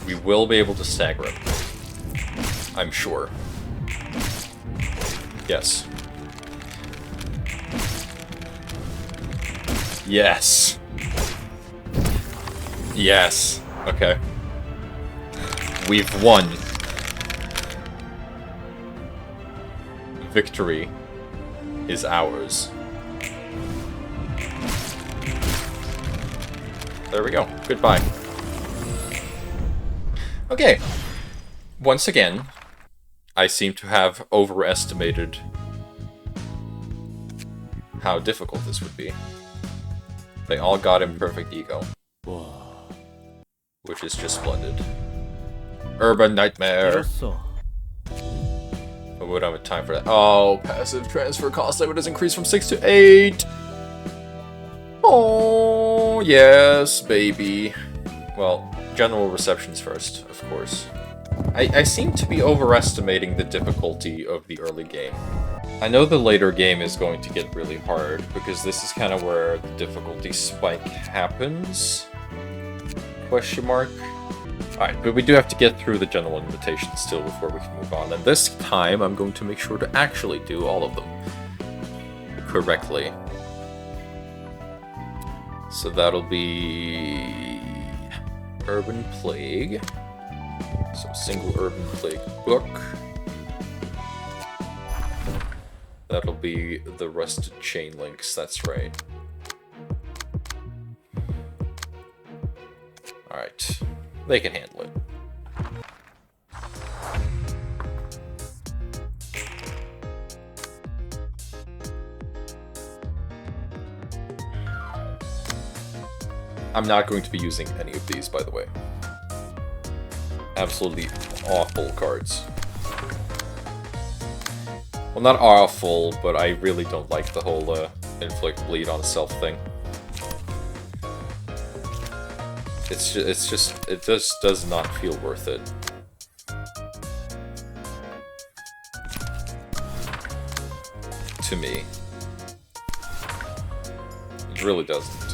We will be able to stagger him. I'm sure. Yes. Yes. Yes. Okay. We've won. victory is ours. There we go. Goodbye. Okay. Once again, I seem to have overestimated how difficult this would be. They all got imperfect ego. Which is just splendid. Urban Nightmare. But we don't have time for that. Oh, passive transfer cost limit has increased from 6 to 8. Oh, yes, baby. Well, general receptions first, of course. I seem to be overestimating the difficulty of the early game. I know the later game is going to get really hard, because this is kind of where the difficulty spike happens. Question mark. Alright, but we do have to get through the general invitations still before we can move on. And this time, I'm going to make sure to actually do all of them correctly. So that'll be Urban Plague. So single Urban Plague book. That'll be the Rusted Chain Links, that's right. Alright, they can handle it. I'm not going to be using any of these, by the way. Absolutely awful cards. Well, not awful, but I really don't like the whole inflict bleed on self thing. It just does not feel worth it. To me. It really doesn't.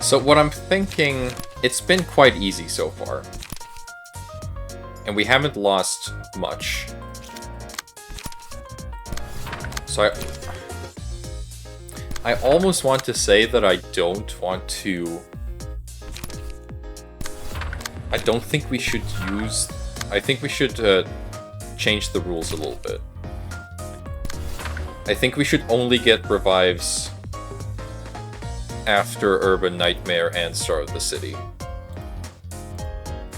So what I'm thinking, it's been quite easy so far. And we haven't lost much. So I almost want to say that I don't want to... I don't think we should use... I think we should change the rules a little bit. I think we should only get revives after Urban Nightmare and Star of the City.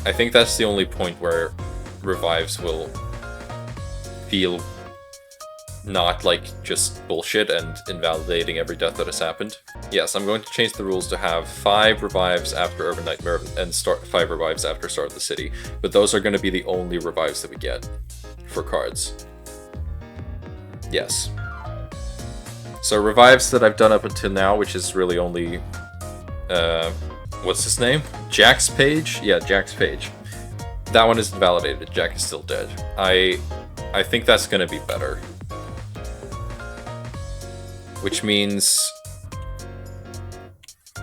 I think that's the only point where revives will feel not like just bullshit and invalidating every death that has happened. Yes, I'm going to change the rules to have 5 revives after Urban Nightmare and 5 revives after Star of the City, but those are going to be the only revives that we get for cards. Yes. So revives that I've done up until now, which is really only, what's his name? Jack's Page? Yeah, Jack's Page. That one is invalidated. Jack is still dead. I think that's gonna be better. Which means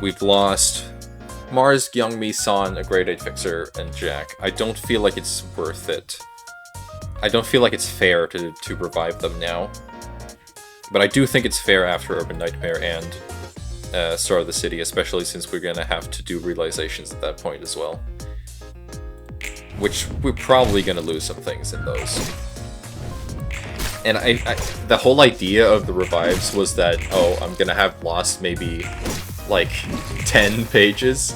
we've lost Mars, Youngmi, San, a Grade 8 Fixer, and Jack. I don't feel like it's worth it. I don't feel like it's fair to revive them now. But I do think it's fair after Urban Nightmare and Star of the City, especially since we're gonna have to do realizations at that point as well. Which we're probably gonna lose some things in those. And the whole idea of the revives was that, oh, I'm gonna have lost maybe like 10 pages,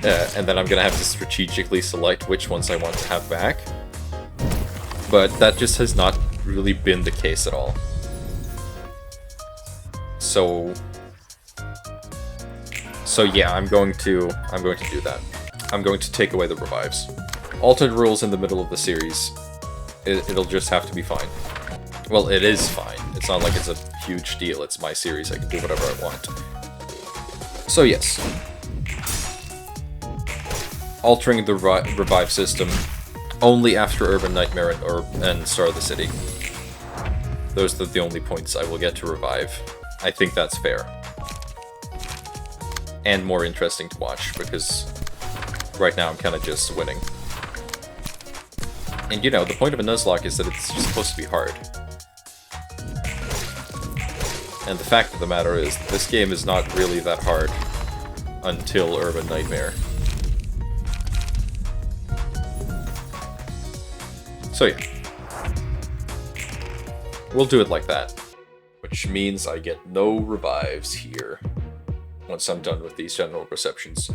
and then I'm gonna have to strategically select which ones I want to have back. But that just has not really been the case at all. So yeah, I'm going to do that. I'm going to take away the revives. Altered rules in the middle of the series. It'll just have to be fine. Well, it is fine. It's not like it's a huge deal. It's my series. I can do whatever I want. So yes. Altering the revive system only after Urban Nightmare and Star of the City. those are the only points I will get to revive. I think that's fair. And more interesting to watch, because right now I'm kind of just winning. And you know, the point of a Nuzlocke is that it's just supposed to be hard. And the fact of the matter is, this game is not really that hard until Urban Nightmare. So yeah. We'll do it like that. Which means I get no revives here. Once I'm done with these general perceptions.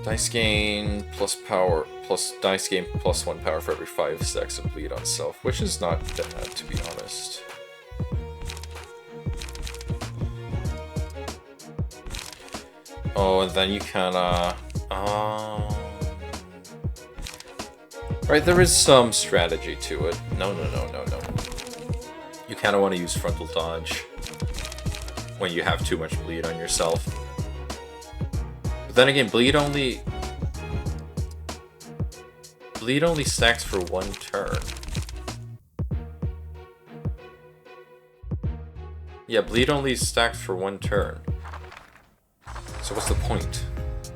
Dice gain plus power, plus dice gain plus 1 power for every 5 stacks of bleed on self, which is not bad, to be honest. Oh, and then you kinda... Right, there is some strategy to it. No. You kinda want to use frontal dodge when you have too much bleed on yourself. But then again, bleed only stacks for 1 turn. Yeah, bleed only stacks for 1 turn. So what's the point?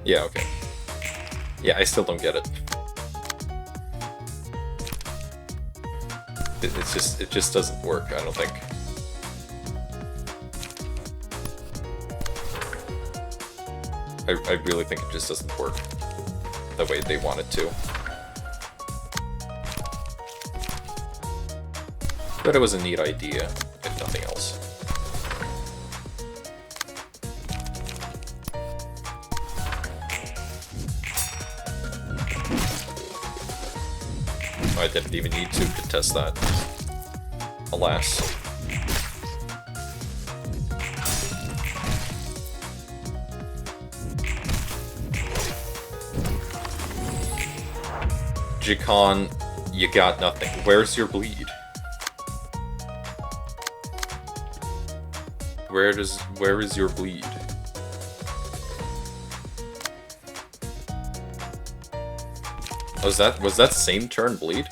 Yeah, okay. Yeah, I still don't get it. It just doesn't work, I don't think. I really think it just doesn't work the way they want it to. But it was a neat idea, if nothing else. I didn't even need to contest that. Alas. Jikon, you got nothing. Where's your bleed? Where is your bleed? Was that same turn bleed?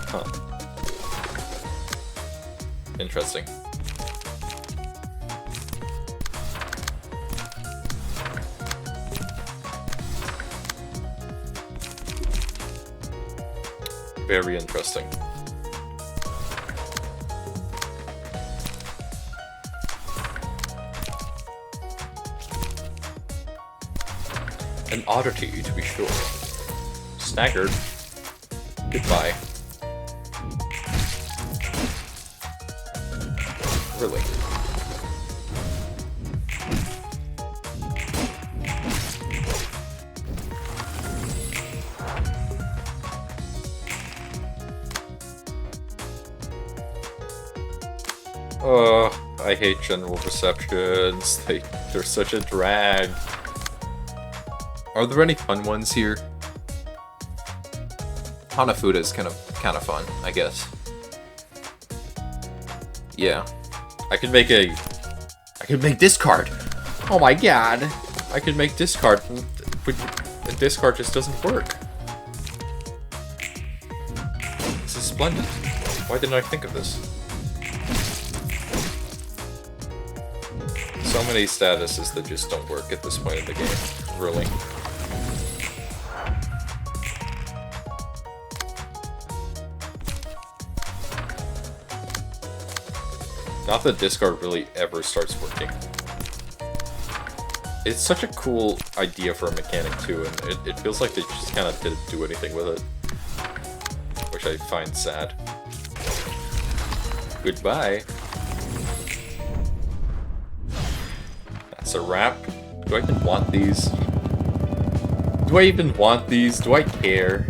Huh. Interesting. Very interesting. An oddity, to be sure. Staggered. Goodbye. Really? Oh, I hate general perceptions. They're such a drag. Are there any fun ones here? Hanafuda is kind of fun, I guess. Yeah. I could make discard! Oh my god! I could make discard, but the discard just doesn't work. This is splendid. Why didn't I think of this? So many statuses that just don't work at this point in the game. Really. Not that discard really ever starts working. It's such a cool idea for a mechanic too, and it feels like they just kind of didn't do anything with it. Which I find sad. Goodbye. That's a wrap. Do I even want these? Do I even want these? Do I care?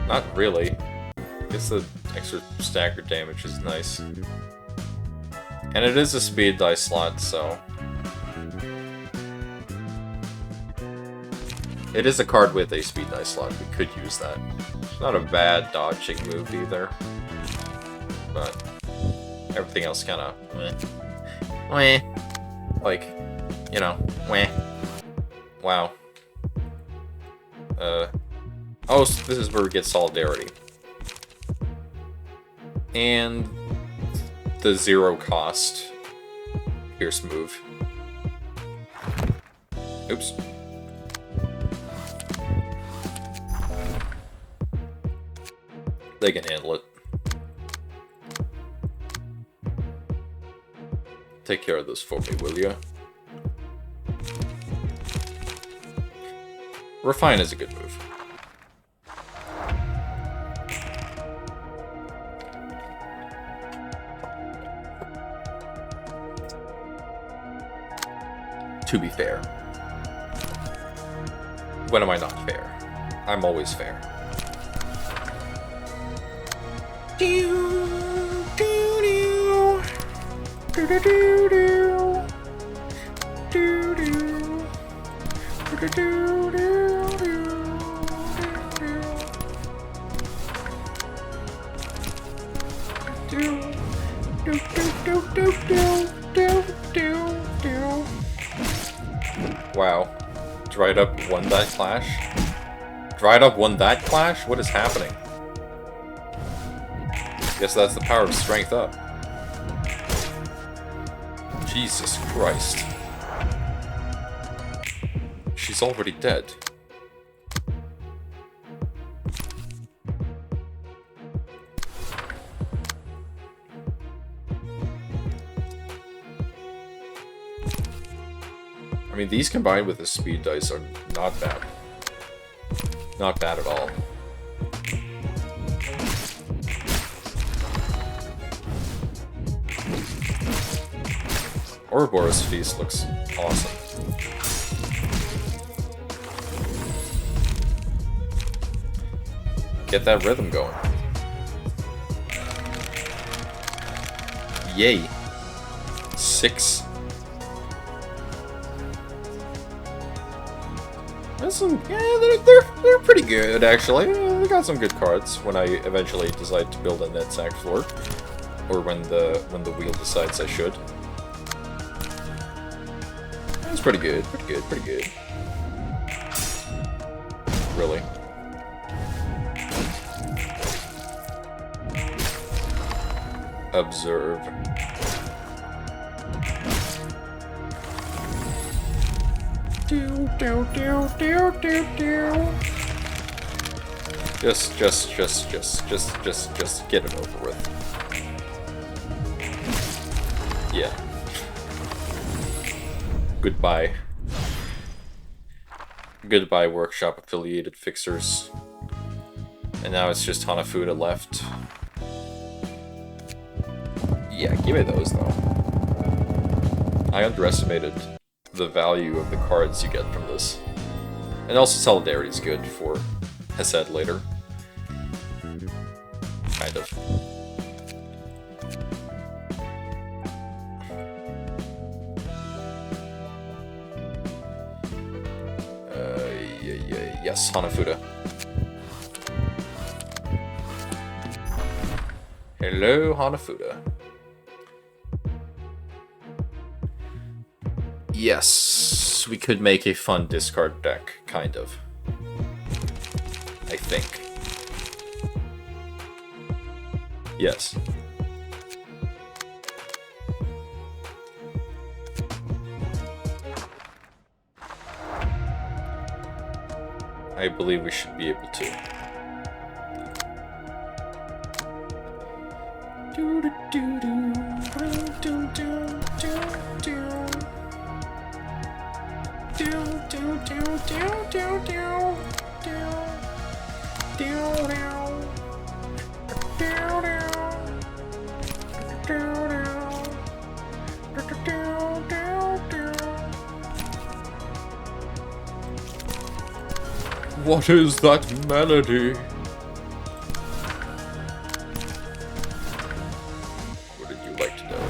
Not really. I guess the extra stagger damage is nice. And it is a speed dice slot, so... It is a card with a speed dice slot, we could use that. It's not a bad dodging move either. But... everything else kinda... meh. Meh. Like, you know, meh. Wow. Oh, so this is where we get solidarity. and the 0 cost Pierce move. Oops. They can handle it. Take care of this for me, will ya? Refine is a good move. To be fair. When am I not fair? I'm always fair. Wow. Dried Up won that clash? Dried Up won that clash? What is happening? Guess that's the power of Strength Up. Jesus Christ. She's already dead. I mean, these combined with the speed dice are not bad. Not bad at all. Ouroboros Feast looks awesome. Get that rhythm going. Yay. 6. That's some, yeah, they're pretty good, actually. They got some good cards when I eventually decide to build a net sack floor. Or when the wheel decides I should. That's pretty good, pretty good. Really. Observe. Just get it over with. Yeah. Goodbye. Goodbye, workshop affiliated fixers. And now it's just Hanafuda left. Yeah, give me those though. I underestimated the value of the cards you get from this. And also Solidarity is good for Hesed later. Kind of. Yes, Hanafuda. Hello, Hanafuda. Yes, we could make a fun discard deck, kind of. I think. Yes. I believe we should be able to. What is that melody? What would you like to know?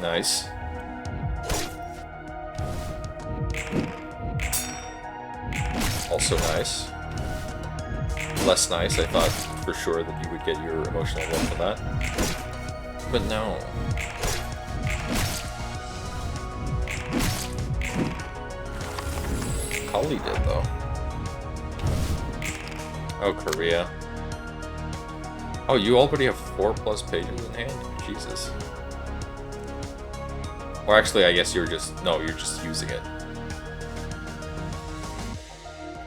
Nice. Also nice. Less nice, I thought for sure that you would get your emotional one for that. But no. Kali did, though. Oh, Korea. Oh, you already have 4+ pages in hand? Jesus. Or actually, I guess you're just... No, you're just using it.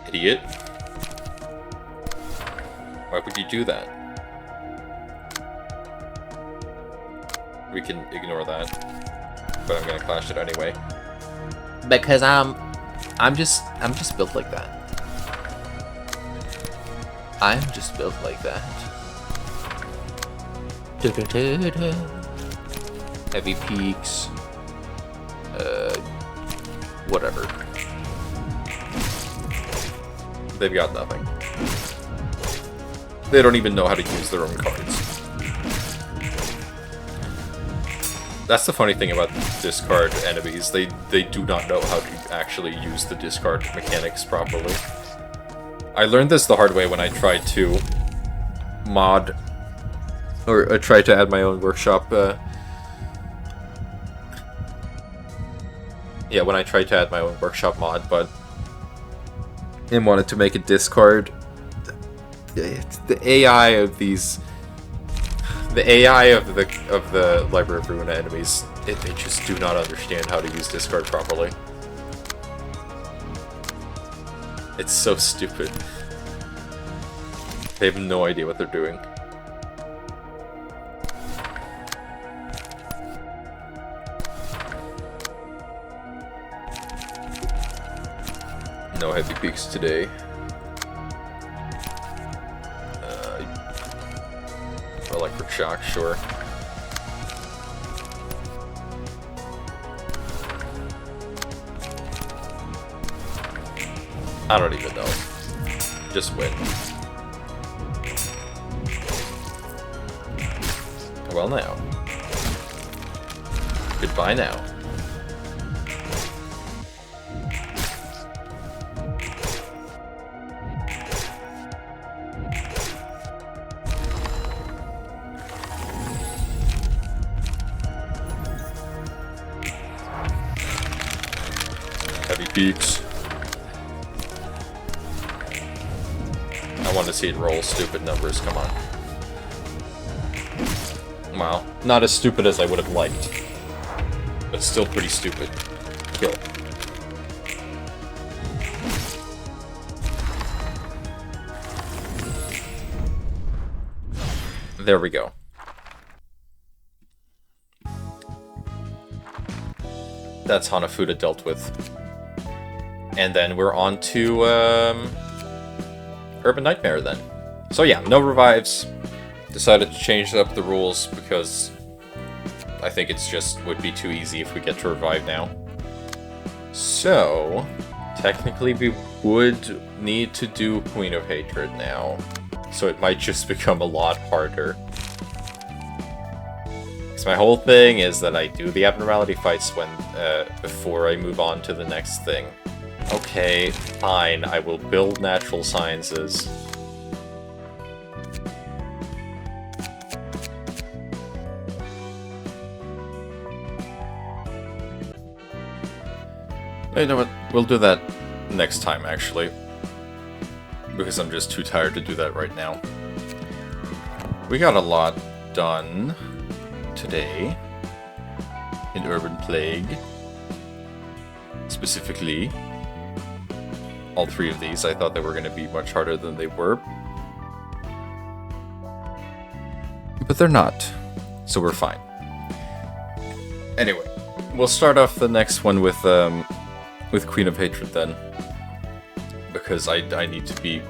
Idiot. Why would you do that? We can ignore that. But I'm gonna clash it anyway. Because I'm just built like that. I'm just built like that. Heavy peaks. Whatever. They've got nothing. They don't even know how to use their own cards. That's the funny thing about discard enemies. They do not know how to actually use the discard mechanics properly. I learned this the hard way when I tried to mod, or tried to add my own workshop. Yeah, when I tried to add my own workshop mod, and wanted to make a discard. The AI of these, the AI of the Library of Ruina enemies, they just do not understand how to use discard properly. It's so stupid. They have no idea what they're doing. No heavy peaks today. Electric shock, sure. I don't even know. Just win. Well now. Goodbye now. Heavy peaks. I want to see it roll stupid numbers, come on. Wow. Not as stupid as I would have liked. But still pretty stupid. Kill. There we go. That's Hanafuda dealt with. And then we're on to Urban Nightmare then. So yeah, no revives. Decided to change up the rules because I think it's just would be too easy if we get to revive now. So technically we would need to do Queen of Hatred now. So it might just become a lot harder. Because my whole thing is that I do the abnormality fights when before I move on to the next thing. Okay, fine, I will build natural sciences. You know what, we'll do that next time actually. Because I'm just too tired to do that right now. We got a lot done today in Urban Plague. Specifically, all three of these, I thought they were going to be much harder than they were. But they're not, so we're fine. Anyway, we'll start off the next one with Queen of Hatred then. Because I need to be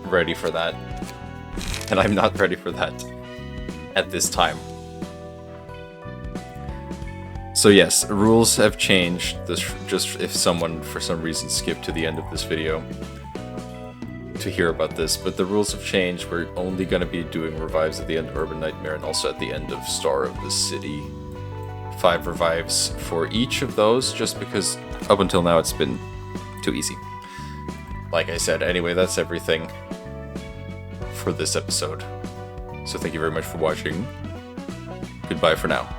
ready for that. And I'm not ready for that at this time. So yes, rules have changed. This just if someone for some reason skipped to the end of this video to hear about this, but the rules have changed. We're only going to be doing revives at the end of Urban Nightmare and also at the end of Star of the City. 5 revives for each of those, just because up until now it's been too easy. Like I said, anyway, that's everything for this episode. So thank you very much for watching. Goodbye for now.